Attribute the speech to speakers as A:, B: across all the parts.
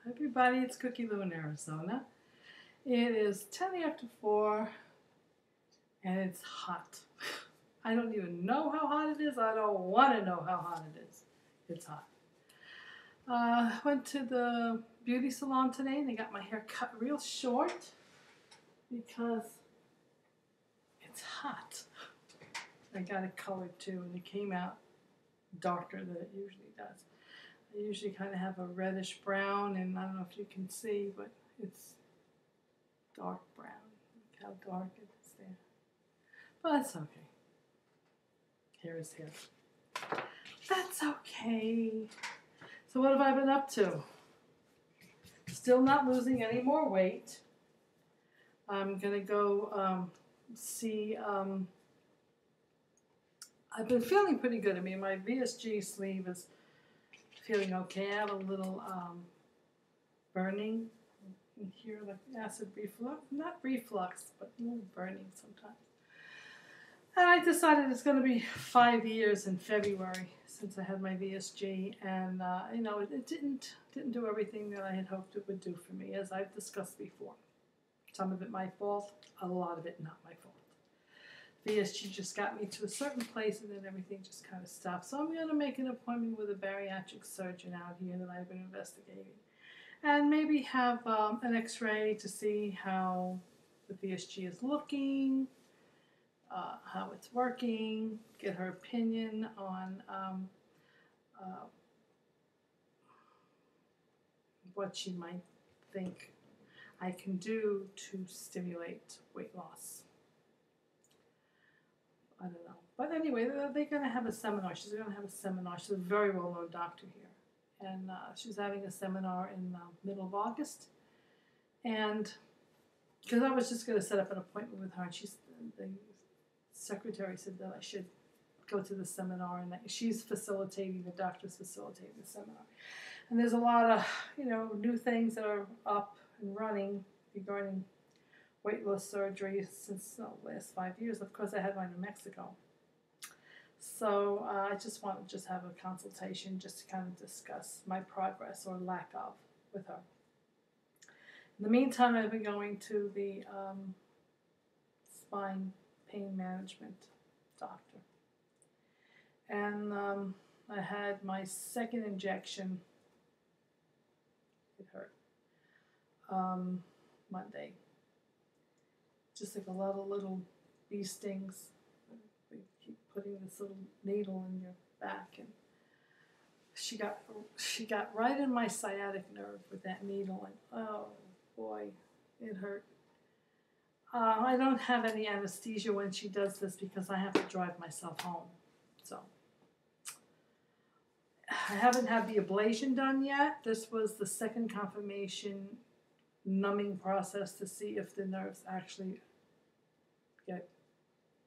A: Everybody, it's Cookielu in Arizona. It is 10 after 4 and it's hot. I don't even know how hot it is. I don't want to know how hot it is. It's hot. Went to the beauty salon today and they got my hair cut real short because it's hot. I got it colored too and it came out darker than it usually does. I usually kind of have a reddish brown, and I don't know if you can see, but it's dark brown. Look how dark it is there. But it's okay. Hair is hair. That's okay. So what have I been up to? Still not losing any more weight. I'm going to go see... I've been feeling pretty good. I mean, my VSG sleeve is feeling okay. I have a little burning in here, like acid reflux. Not reflux, but a little burning sometimes. And I decided it's going to be 5 years in February since I had my VSG, and you know, it didn't do everything that I had hoped it would do for me, as I've discussed before. Some of it my fault, a lot of it not my fault. VSG just got me to a certain place and then everything just kind of stopped. So I'm going to make an appointment with a bariatric surgeon out here that I've been investigating. And maybe have an x-ray to see how the VSG is looking, how it's working, get her opinion on what she might think I can do to stimulate weight loss. I don't know. But anyway, they're going to have a seminar. She's going to have a seminar. She's a very well-known doctor here. And she's having a seminar in the middle of August. And because I was just going to set up an appointment with her, and the secretary said that I should go to the seminar, and that she's facilitating, the doctor's facilitating the seminar. And there's a lot of, you know, new things that are up and running regarding weight loss surgery since the last 5 years. Of course, I had one in Mexico. So I just want to have a consultation just to kind of discuss my progress or lack of with her. In the meantime, I've been going to the spine pain management doctor. And I had my second injection. It hurt. Monday. Just like a lot of little bee stings. They keep putting this little needle in your back, and she got right in my sciatic nerve with that needle, and oh boy, it hurt. I don't have any anesthesia when she does this because I have to drive myself home. So I haven't had the ablation done yet. This was the second confirmation numbing process to see if the nerves actually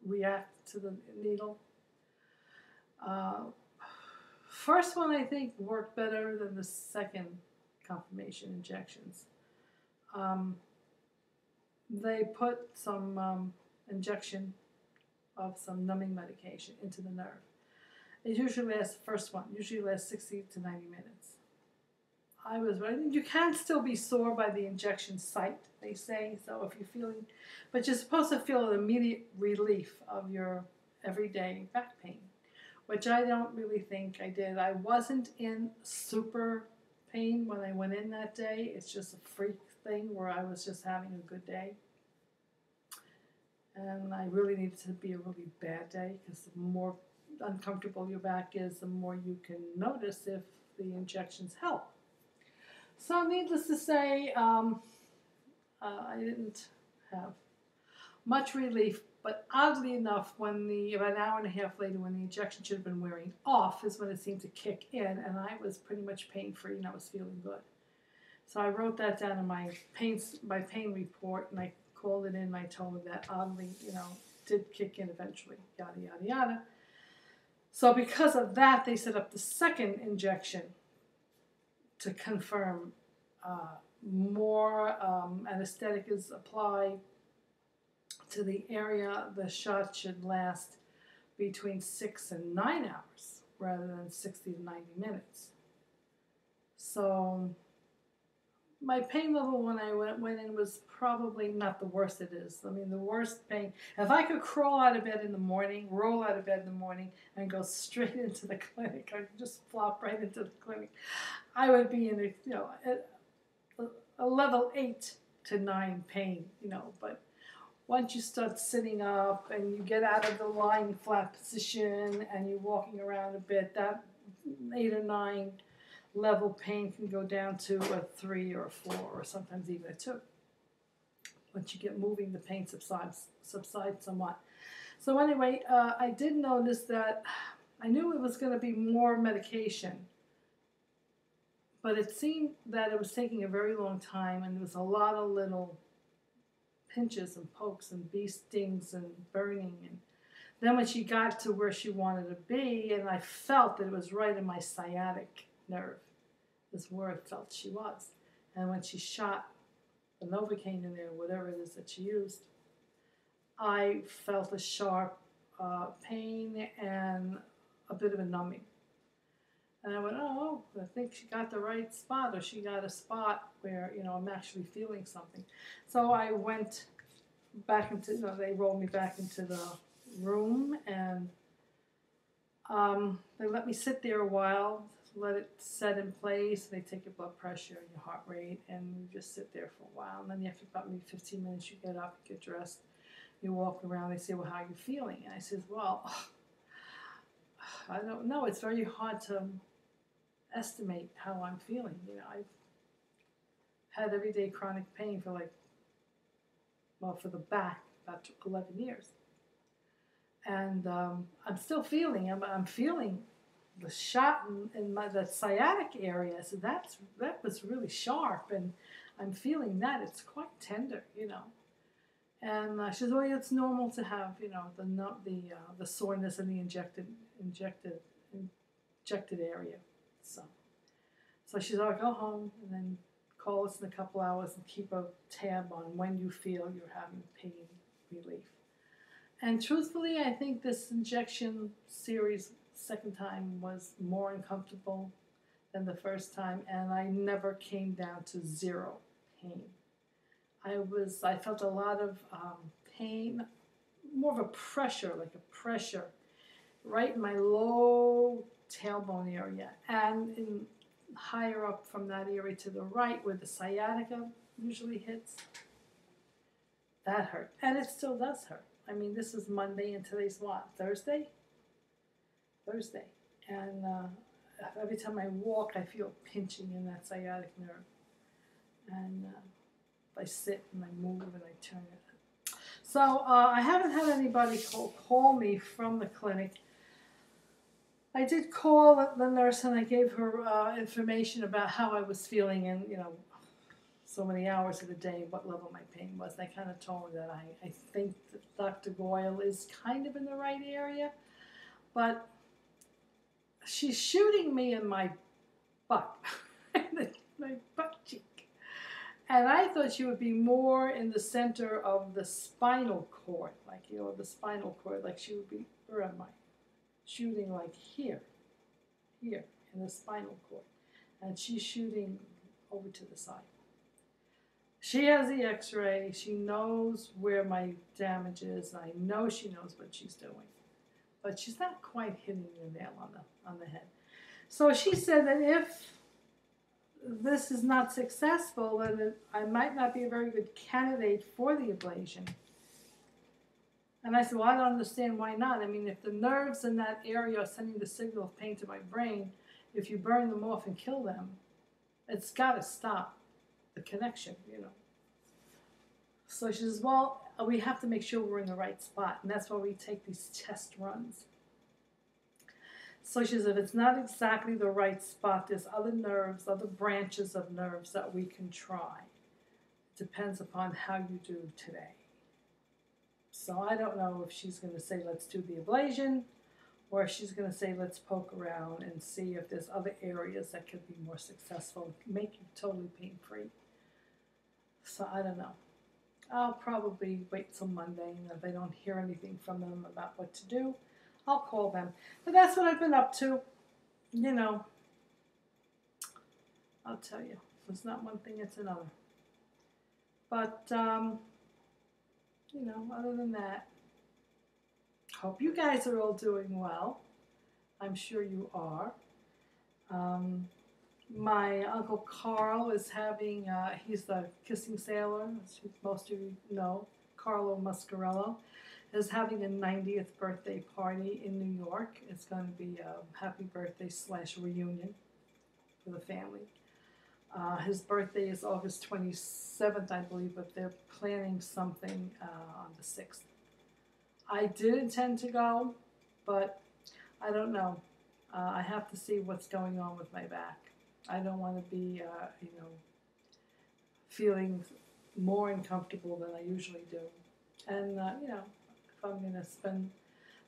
A: react to the needle. First one I think worked better than the second confirmation injections. They put some injection of some numbing medication into the nerve. It usually lasts, the first one usually lasts 60 to 90 minutes. I was right. You can still be sore by the injection site, they say. So if you're feeling, but you're supposed to feel an immediate relief of your everyday back pain, which I don't really think I did. I wasn't in super pain when I went in that day. It's just a freak thing where I was just having a good day. And I really needed to be a really bad day, because the more uncomfortable your back is, the more you can notice if the injections help. So needless to say, I didn't have much relief, but oddly enough, about an hour and a half later, when the injection should have been wearing off, is when it seemed to kick in, and I was pretty much pain-free, and I was feeling good. So I wrote that down in my pain report, and I called it in, and I told her that oddly, you know, did kick in eventually, yada, yada, yada. So because of that, they set up the second injection to confirm more anesthetic is applied to the area. The shot should last between 6 and 9 hours rather than 60 to 90 minutes. So my pain level when I went in was probably not the worst it is. I mean, the worst pain, if I could crawl out of bed in the morning, roll out of bed in the morning, and go straight into the clinic, I could just flop right into the clinic, I would be in a level 8 to 9 pain, but once you start sitting up and you get out of the lying flat position and you're walking around a bit, that 8 or 9 level pain can go down to a 3 or a 4 or sometimes even a 2. Once you get moving, the pain subsides somewhat. So anyway, I did notice that I knew it was going to be more medication, but it seemed that it was taking a very long time, and there was a lot of little pinches and pokes and bee stings and burning. And then when she got to where she wanted to be, and I felt that it was right in my sciatic nerve, is where I felt she was. And when she shot the Novocaine in there, whatever it is that she used, I felt a sharp pain and a bit of a numbing. And I went, oh, I think she got the right spot, or she got a spot where, I'm actually feeling something. So I went back into, they rolled me back into the room, and they let me sit there a while, let it set in place. They take your blood pressure and your heart rate, and you just sit there for a while. And then after about maybe 15 minutes, you get up, you get dressed, you walk around. They say, well, how are you feeling? And I says, well, I don't know. It's very hard to estimate how I'm feeling. I've had everyday chronic pain for for the back, about 11 years. And I'm still feeling, I'm feeling the shot in the sciatic area. So that was really sharp, and I'm feeling that. It's quite tender, And she says, well, it's normal to have, the soreness in the injected area. So she said, I'll go home and then call us in a couple hours and keep a tab on when you feel you're having pain relief. And truthfully, I think this injection series, second time, was more uncomfortable than the first time, and I never came down to 0 pain. I felt a lot of pain, more of a pressure, right in my low tailbone area, and in higher up from that area to the right where the sciatica usually hits. That hurt, and it still does hurt. I mean, this is Monday, and today's what, Thursday? And every time I walk, I feel pinching in that sciatic nerve. And I sit and I move and I turn it. So I haven't had anybody call me from the clinic. I did call the nurse, and I gave her information about how I was feeling and, so many hours of the day, what level my pain was. And I kind of told her that I think that Dr. Goyle is kind of in the right area, but she's shooting me in my butt, my butt cheek. And I thought she would be more in the center of the spinal cord, the spinal cord, she would be, where am I? Shooting here in the spinal cord. And she's shooting over to the side. She has the x-ray. She knows where my damage is. I know she knows what she's doing. But she's not quite hitting the nail on the head. So she said that if this is not successful, then I might not be a very good candidate for the ablation. And I said, well, I don't understand why not. I mean, if the nerves in that area are sending the signal of pain to my brain, if you burn them off and kill them, it's got to stop the connection, So she says, well, we have to make sure we're in the right spot, and that's why we take these test runs. So she says, if it's not exactly the right spot, there's other nerves, other branches of nerves that we can try. It depends upon how you do today. So I don't know if she's going to say, let's do the ablation, or if she's going to say, let's poke around and see if there's other areas that could be more successful, make you totally pain-free. So I don't know. I'll probably wait till Monday, and if I don't hear anything from them about what to do, I'll call them. But that's what I've been up to. I'll tell you, It's not one thing, it's another. But, you know, other than that, hope you guys are all doing well. I'm sure you are. My Uncle Carl is having, he's the kissing sailor, as most of you know, Carlo Mascarello, is having a 90th birthday party in New York. It's going to be a happy birthday / reunion for the family. His birthday is August 27th, I believe, but they're planning something on the 6th. I did intend to go, but I don't know. I have to see what's going on with my back. I don't want to be, you know, feeling more uncomfortable than I usually do. And, you know, if I'm going to spend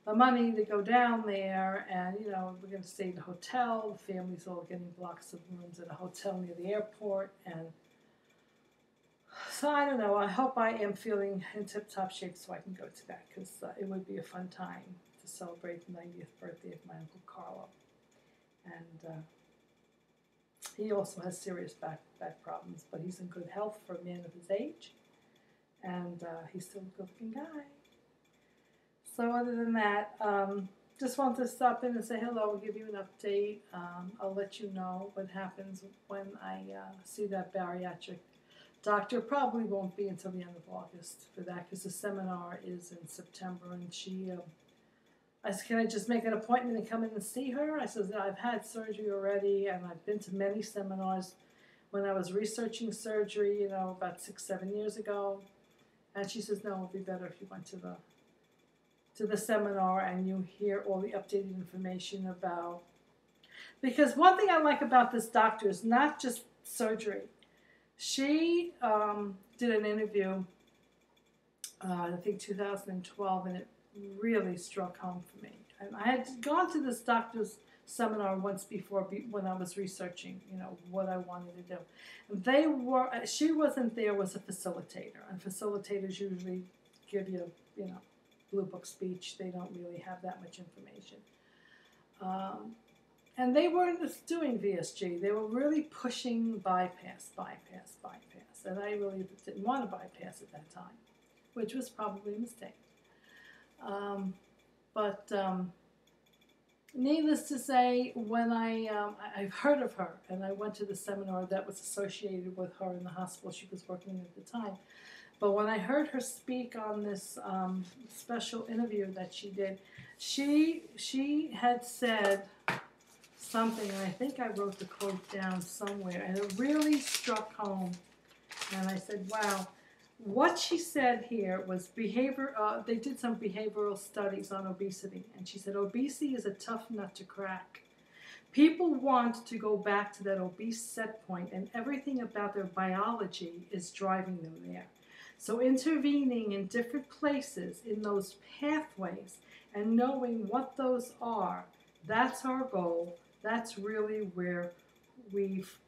A: the money to go down there and, you know, we're going to stay in a hotel. The family's all getting blocks of rooms at a hotel near the airport. And so I don't know. I hope I am feeling in tip-top shape so I can go to that, because it would be a fun time to celebrate the 90th birthday of my Uncle Carlo. And he also has serious back problems, but he's in good health for a man of his age. And he's still a good-looking guy. So other than that, just wanted to stop in and say hello, give you an update. I'll let you know what happens when I see that bariatric doctor. Probably won't be until the end of August for that, because the seminar is in September, and she, I said, can I just make an appointment and come in and see her? I said, I've had surgery already, and I've been to many seminars when I was researching surgery, you know, about 6-7 years ago. And she says, no, it would be better if you went to the seminar and you hear all the updated information about, because one thing I like about this doctor is not just surgery. She did an interview, I think 2012, and it really struck home for me. And I had gone to this doctor's seminar once before when I was researching, you know, what I wanted to do. She wasn't there, was a facilitator, and facilitators usually give you, you know, blue book speech. They don't really have that much information. And they weren't just doing VSG. They were really pushing bypass. And I really didn't want to bypass at that time, which was probably a mistake. Needless to say, when I've heard of her, and I went to the seminar that was associated with her in the hospital she was working in at the time. But when I heard her speak on this special interview that she did, she had said something, and I think I wrote the quote down somewhere, and it really struck home. And I said, wow. What she said here was they did some behavioral studies on obesity, and she said obesity is a tough nut to crack. People want to go back to that obese set point, and everything about their biology is driving them there. So intervening in different places in those pathways and knowing what those are, that's our goal. That's really where we've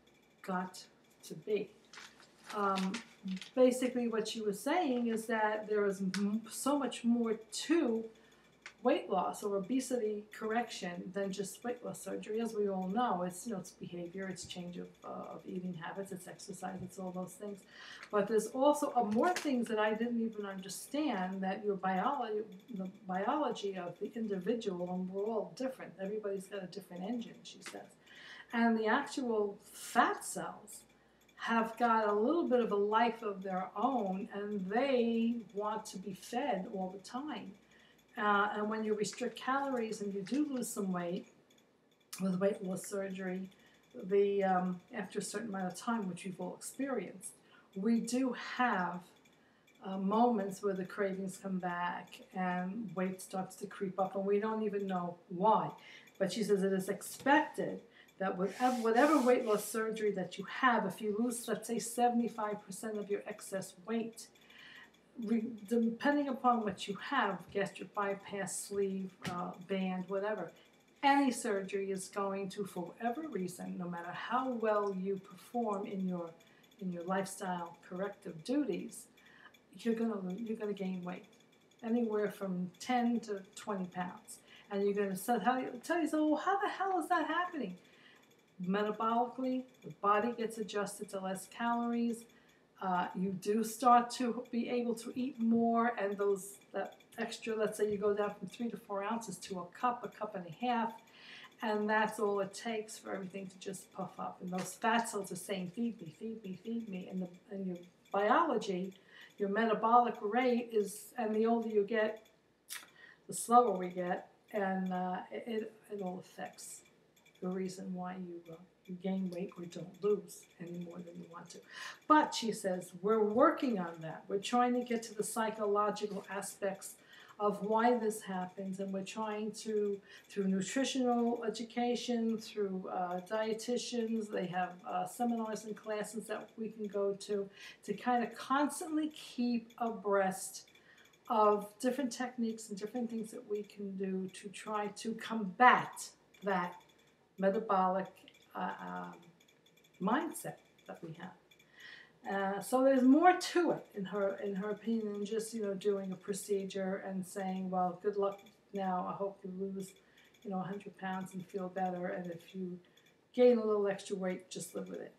A: got to be. Basically what she was saying is that there is so much more to weight loss or obesity correction than just weight loss surgery. As we all know, it's, you know, it's behavior, it's change of eating habits, it's exercise, it's all those things. But there's also more things that I didn't even understand, that your biology, the biology of the individual, and we're all different. Everybody's got a different engine, she says. And the actual fat cells have got a little bit of a life of their own, and they want to be fed all the time. And when you restrict calories and you do lose some weight with weight loss surgery, after a certain amount of time, which we've all experienced, we do have moments where the cravings come back and weight starts to creep up, and we don't even know why. But she says it is expected that whatever weight loss surgery that you have, if you lose, let's say, 75% of your excess weight, depending upon what you have, gastric bypass, sleeve, band, whatever, any surgery is going to, for whatever reason, no matter how well you perform in your lifestyle corrective duties, you're gonna gain weight, anywhere from 10 to 20 pounds, and you're gonna tell you, so, well, how the hell is that happening? metabolically, the body gets adjusted to less calories. You do start to be able to eat more, and that extra, let's say you go down from 3 to 4 ounces to a cup and a half, and that's all it takes for everything to just puff up. And those fat cells are saying, feed me, feed me, feed me. And your biology, your metabolic rate is, and the older you get, the slower we get, and it all affects the reason why you gain weight or don't lose any more than you want to. But she says, we're working on that. We're trying to get to the psychological aspects of why this happens, and we're trying to, through nutritional education, through dietitians, they have seminars and classes that we can go to kind of constantly keep abreast of different techniques and different things that we can do to try to combat that metabolic mindset that we have. So there's more to it, in her opinion, than just doing a procedure and saying, well, good luck now. I hope you lose 100 pounds and feel better, and if you gain a little extra weight, just live with it.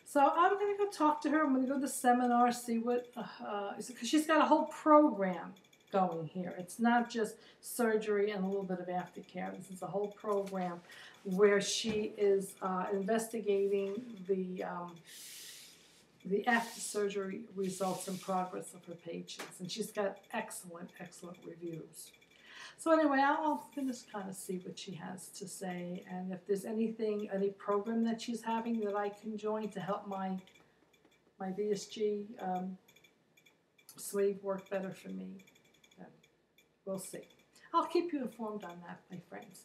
A: So I'm going to go talk to her. I'm going to go to the seminar, see what, because she's got a whole program going here. It's not just surgery and a little bit of aftercare. This is a whole program where she is investigating the after-surgery results and progress of her patients. And she's got excellent, excellent reviews. So anyway, I'm going to kind of see what she has to say, and if there's any program that she's having that I can join to help my VSG sleeve work better for me, then we'll see. I'll keep you informed on that, my friends.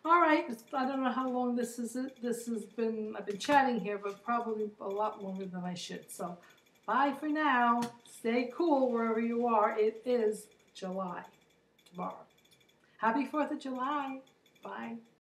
A: All right, I don't know how long this is. I've been chatting here, but probably a lot longer than I should. So bye for now. Stay cool wherever you are. It is July tomorrow. Happy 4th of July. Bye.